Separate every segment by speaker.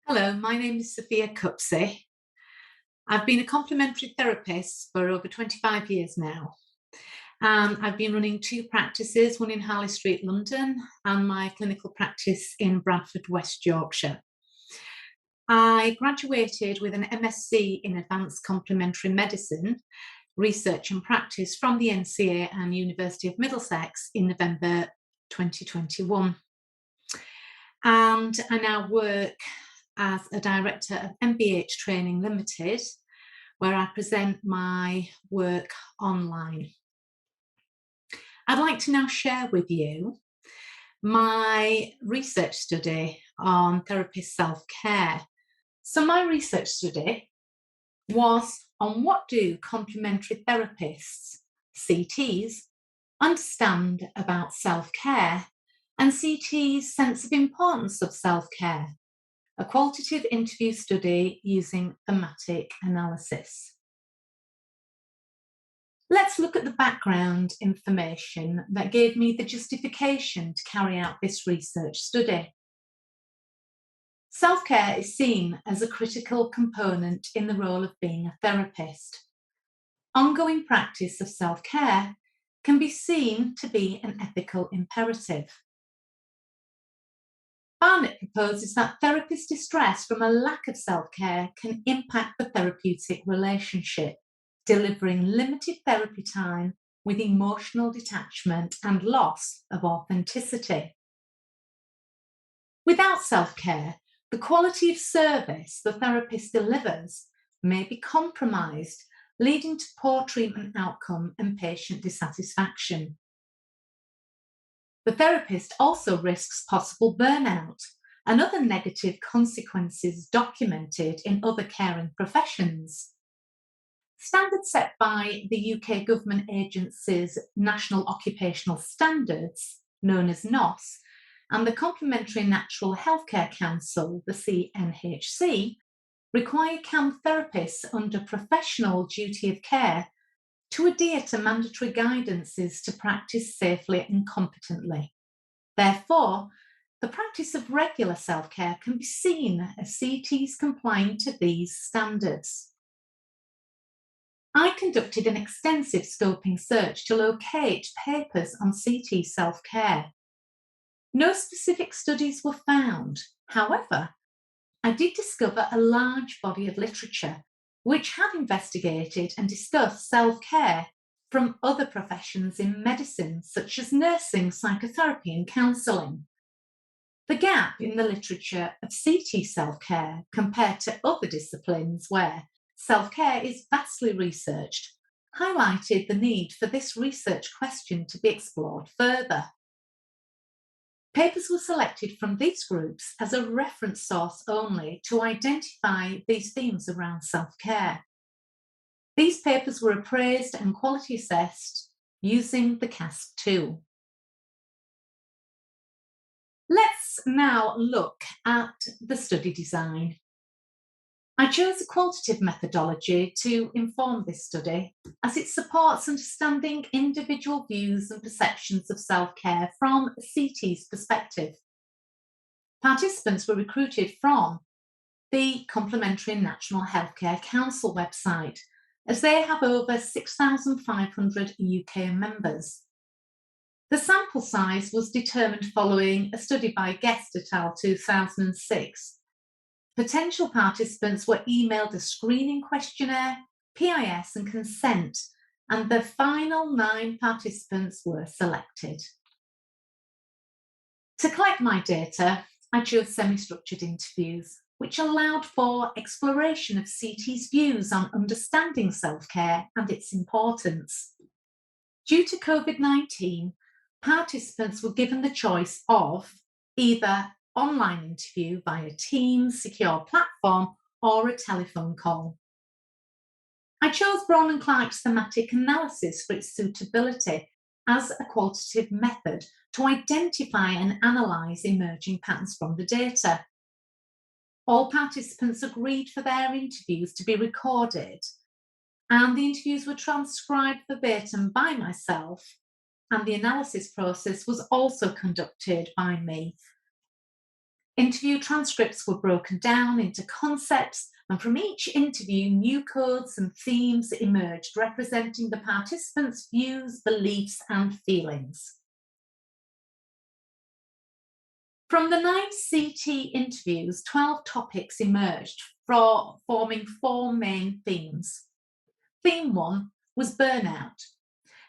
Speaker 1: Hello, my name is Sophia Kupse. I've been a complementary therapist for over 25 years now. I've been running two practices, one in Harley Street, London, and my clinical practice in Bradford, West Yorkshire. I graduated with an MSc in Advanced Complementary Medicine, Research and Practice from the NCA and University of Middlesex in November 2021. And I now work as a director of MBH Training Limited, where I present my work online. I'd like to now share with you my research study on therapist self-care. So my research study was on what do complementary therapists, CTs, understand about self-care and CT's sense of importance of self-care. A qualitative interview study using thematic analysis. Let's look at the background information that gave me the justification to carry out this research study. Self-care is seen as a critical component in the role of being a therapist. Ongoing practice of self-care can be seen to be an ethical imperative. Barnett proposes that therapist distress from a lack of self-care can impact the therapeutic relationship, delivering limited therapy time with emotional detachment and loss of authenticity. Without self-care, the quality of service the therapist delivers may be compromised, leading to poor treatment outcome and patient dissatisfaction. The therapist also risks possible burnout and other negative consequences documented in other caring professions. Standards set by the UK government agency's National Occupational Standards, known as NOS, and the Complementary Natural Healthcare Council, the CNHC, require CAM therapists under professional duty of care to adhere to mandatory guidances to practice safely and competently. Therefore, the practice of regular self-care can be seen as CTs complying to these standards. I conducted an extensive scoping search to locate papers on CT self-care. No specific studies were found. However, I did discover a large body of literature which had investigated and discussed self-care from other professions in medicine, such as nursing, psychotherapy, and counselling. The gap in the literature of CT self-care compared to other disciplines where self-care is vastly researched highlighted the need for this research question to be explored further. Papers were selected from these groups as a reference source only to identify these themes around self-care. These papers were appraised and quality assessed using the CASP tool. Let's now look at the study design. I chose a qualitative methodology to inform this study as it supports understanding individual views and perceptions of self-care from a CT's perspective. Participants were recruited from the Complementary National Healthcare Council website, as they have over 6,500 UK members. The sample size was determined following a study by Guest et al. 2006. Potential participants were emailed a screening questionnaire, PIS, and consent, and the final 9 participants were selected. To collect my data, I chose semi-structured interviews, which allowed for exploration of CT's views on understanding self-care and its importance. Due to COVID-19, participants were given the choice of either online interview via Teams, secure platform, or a telephone call. I chose Braun and Clark's thematic analysis for its suitability as a qualitative method to identify and analyse emerging patterns from the data. All participants agreed for their interviews to be recorded, and the interviews were transcribed verbatim by myself, and the analysis process was also conducted by me. Interview transcripts were broken down into concepts, and from each interview, new codes and themes emerged, representing the participants' views, beliefs, and feelings. From the 9 CT interviews, 12 topics emerged, forming 4 main themes. Theme 1 was burnout,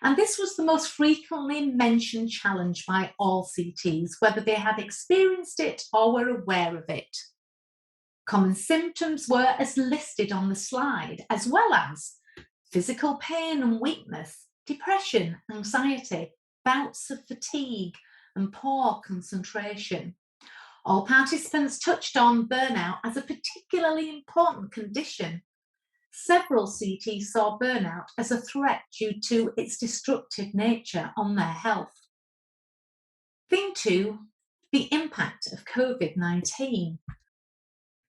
Speaker 1: and this was the most frequently mentioned challenge by all CTs, whether they had experienced it or were aware of it. Common symptoms were as listed on the slide, as well as physical pain and weakness, depression, anxiety, bouts of fatigue, and poor concentration. All participants touched on burnout as a particularly important condition. Several CTs saw burnout as a threat due to its destructive nature on their health. Theme 2, the impact of COVID-19.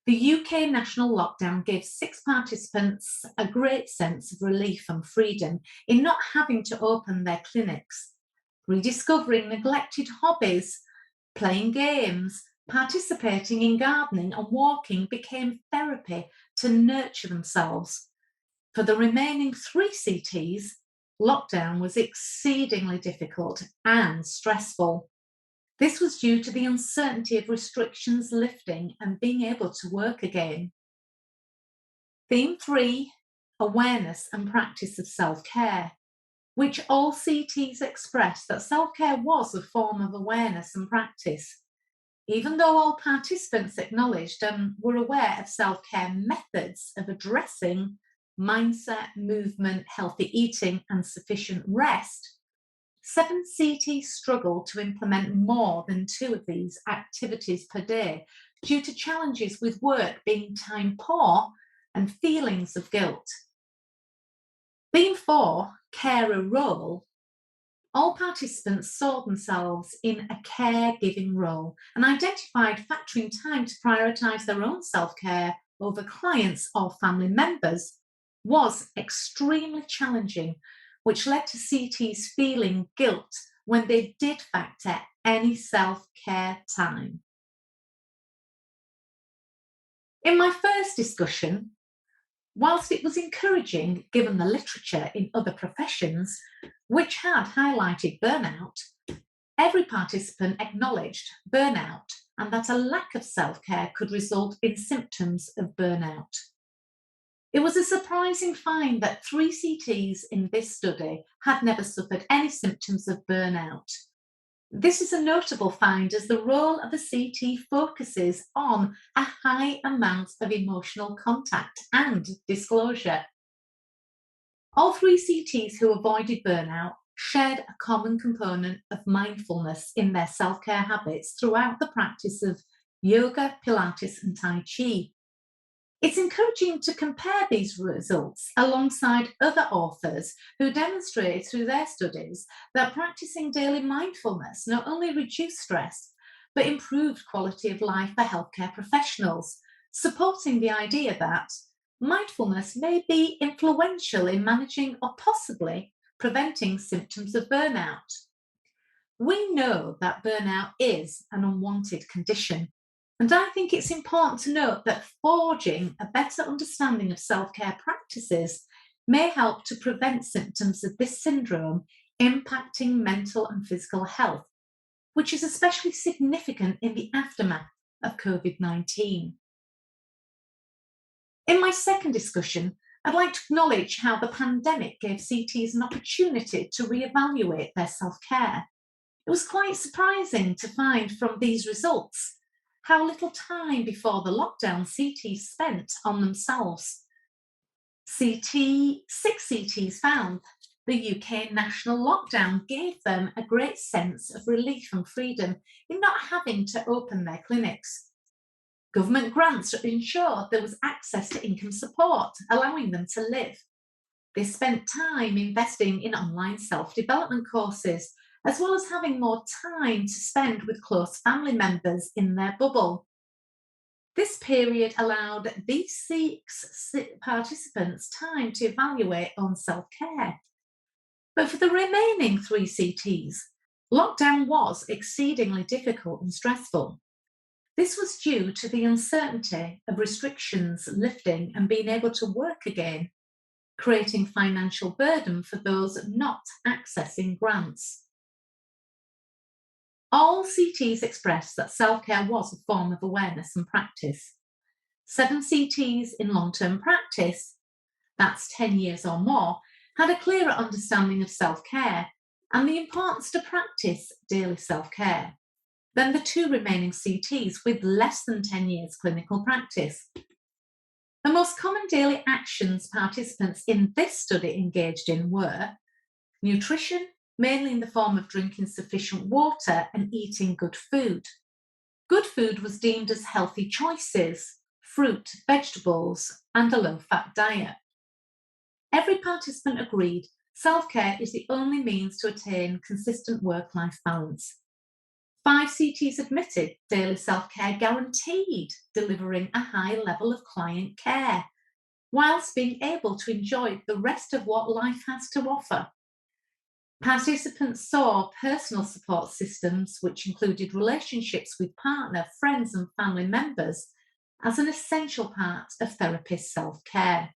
Speaker 1: The UK national lockdown gave 6 participants a great sense of relief and freedom in not having to open their clinics. Rediscovering neglected hobbies, playing games, participating in gardening and walking became therapy to nurture themselves. For the remaining 3 CTs, lockdown was exceedingly difficult and stressful. This was due to the uncertainty of restrictions lifting and being able to work again. Theme 3, awareness and practice of self-care, which all CTs expressed that self-care was a form of awareness and practice. Even though all participants acknowledged and were aware of self-care methods of addressing mindset, movement, healthy eating, and sufficient rest, 7 CTs struggled to implement more than 2 of these activities per day due to challenges with work being time poor and feelings of guilt. Theme 4, carer role. All participants saw themselves in a caregiving role and identified factoring time to prioritise their own self-care over clients or family members was extremely challenging, which led to CTs feeling guilt when they did factor any self-care time. In my first discussion, whilst it was encouraging given the literature in other professions which had highlighted burnout, every participant acknowledged burnout and that a lack of self-care could result in symptoms of burnout. It was a surprising find that 3 CTs in this study had never suffered any symptoms of burnout. This is a notable find as the role of a CT focuses on a high amount of emotional contact and disclosure. All 3 CTs who avoided burnout shared a common component of mindfulness in their self-care habits throughout the practice of yoga, Pilates, and Tai Chi. It's encouraging to compare these results alongside other authors who demonstrate through their studies that practicing daily mindfulness not only reduced stress, but improved quality of life for healthcare professionals, supporting the idea that mindfulness may be influential in managing or possibly preventing symptoms of burnout. We know that burnout is an unwanted condition. And I think it's important to note that forging a better understanding of self-care practices may help to prevent symptoms of this syndrome impacting mental and physical health, which is especially significant in the aftermath of COVID-19. In my second discussion, I'd like to acknowledge how the pandemic gave CTs an opportunity to reevaluate their self-care. It was quite surprising to find from these results how little time before the lockdown CTs spent on themselves. 6 CTs found the UK national lockdown gave them a great sense of relief and freedom in not having to open their clinics. Government grants ensured there was access to income support, allowing them to live. They spent time investing in online self-development courses, as well as having more time to spend with close family members in their bubble. This period allowed these 6 participants time to evaluate on self-care. But for the remaining 3 CTs, lockdown was exceedingly difficult and stressful. This was due to the uncertainty of restrictions lifting and being able to work again, creating financial burden for those not accessing grants. All CTs expressed that self-care was a form of awareness and practice. 7 CTs in long-term practice, that's 10 years or more, had a clearer understanding of self-care and the importance to practice daily self-care than the 2 remaining CTs with less than 10 years clinical practice. The most common daily actions participants in this study engaged in were nutrition, mainly in the form of drinking sufficient water and eating good food. Good food was deemed as healthy choices, fruit, vegetables, and a low-fat diet. Every participant agreed self-care is the only means to attain consistent work-life balance. 5 CTs admitted daily self-care guaranteed delivering a high level of client care, whilst being able to enjoy the rest of what life has to offer. Participants saw personal support systems, which included relationships with partner, friends, and family members, as an essential part of therapist self-care.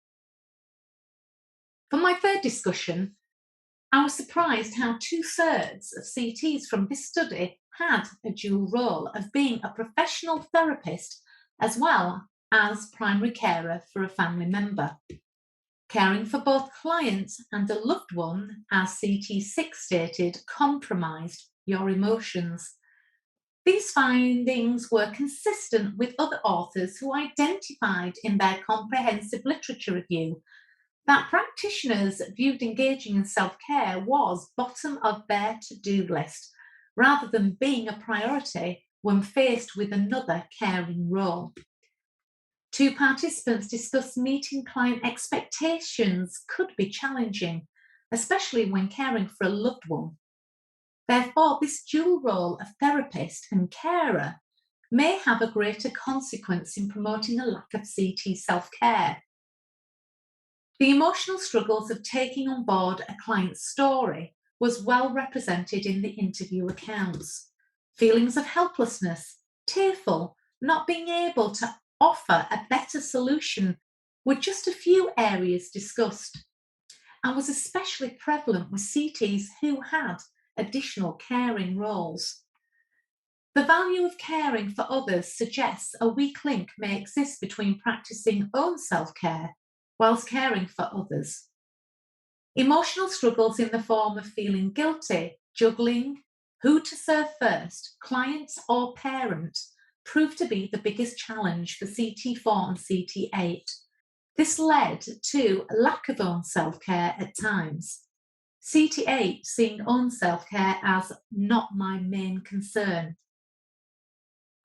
Speaker 1: For my third discussion, I was surprised how 2/3 of CTs from this study had a dual role of being a professional therapist as well as primary carer for a family member. Caring for both clients and a loved one, as CT6 stated, compromised your emotions. These findings were consistent with other authors who identified in their comprehensive literature review that practitioners viewed engaging in self-care was bottom of their to-do list, rather than being a priority when faced with another caring role. 2 participants discussed meeting client expectations could be challenging, especially when caring for a loved one. Therefore, this dual role of therapist and carer may have a greater consequence in promoting a lack of CT self-care. The emotional struggles of taking on board a client's story was well represented in the interview accounts. Feelings of helplessness, tearful, not being able to offer a better solution were just a few areas discussed, and was especially prevalent with CTs who had additional caring roles. The value of caring for others suggests a weak link may exist between practicing own self-care whilst caring for others. Emotional struggles in the form of feeling guilty, juggling, who to serve first, client or parent, proved to be the biggest challenge for CT4 and CT8. This led to a lack of own self-care at times. CT8 seeing own self-care as not my main concern.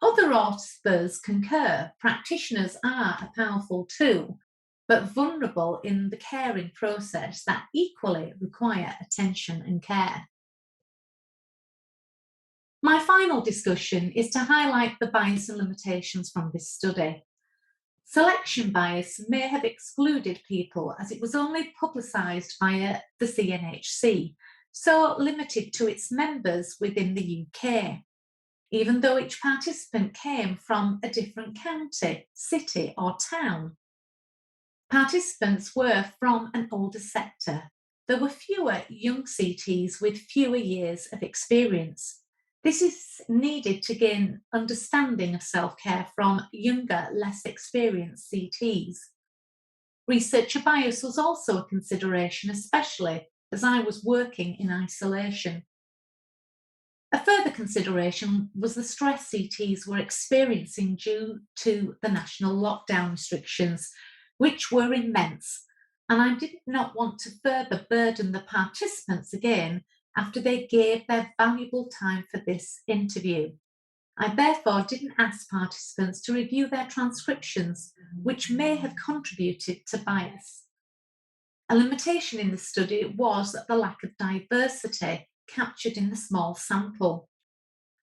Speaker 1: Other authors concur practitioners are a powerful tool, but vulnerable in the caring process that equally require attention and care. My final discussion is to highlight the bias and limitations from this study. Selection bias may have excluded people as it was only publicised via the CNHC, so limited to its members within the UK, even though each participant came from a different county, city, or town. Participants were from an older sector. There were fewer young CTs with fewer years of experience. This is needed to gain understanding of self-care from younger, less experienced CTs. Researcher bias was also a consideration, especially as I was working in isolation. A further consideration was the stress CTs were experiencing due to the national lockdown restrictions, which were immense, and I did not want to further burden the participants again after they gave their valuable time for this interview. I therefore didn't ask participants to review their transcriptions, which may have contributed to bias. A limitation in the study was the lack of diversity captured in the small sample.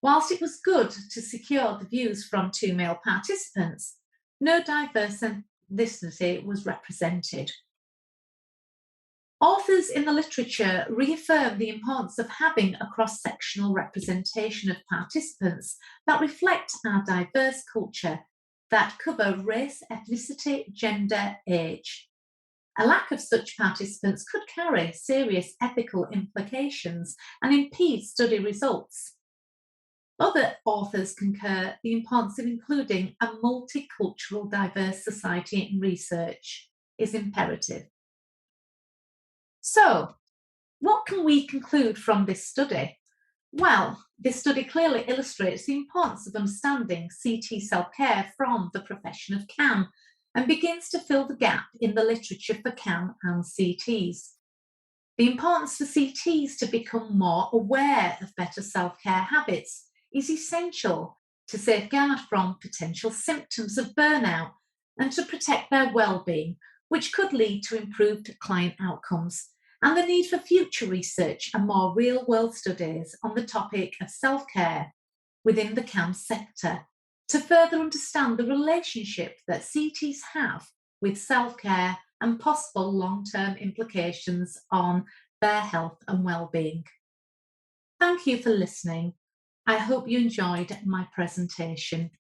Speaker 1: Whilst it was good to secure the views from 2 male participants, no diverse ethnicity was represented. Authors in the literature reaffirm the importance of having a cross-sectional representation of participants that reflect our diverse culture, that cover race, ethnicity, gender, age. A lack of such participants could carry serious ethical implications and impede study results. Other authors concur the importance of including a multicultural, diverse society in research is imperative. So, what can we conclude from this study? Well, this study clearly illustrates the importance of understanding CT self-care from the profession of CAM and begins to fill the gap in the literature for CAM and CTs. The importance for CTs to become more aware of better self-care habits is essential to safeguard from potential symptoms of burnout and to protect their well-being, which could lead to improved client outcomes, and the need for future research and more real-world studies on the topic of self-care within the CAM sector to further understand the relationship that CTs have with self-care and possible long-term implications on their health and well-being. Thank you for listening. I hope you enjoyed my presentation.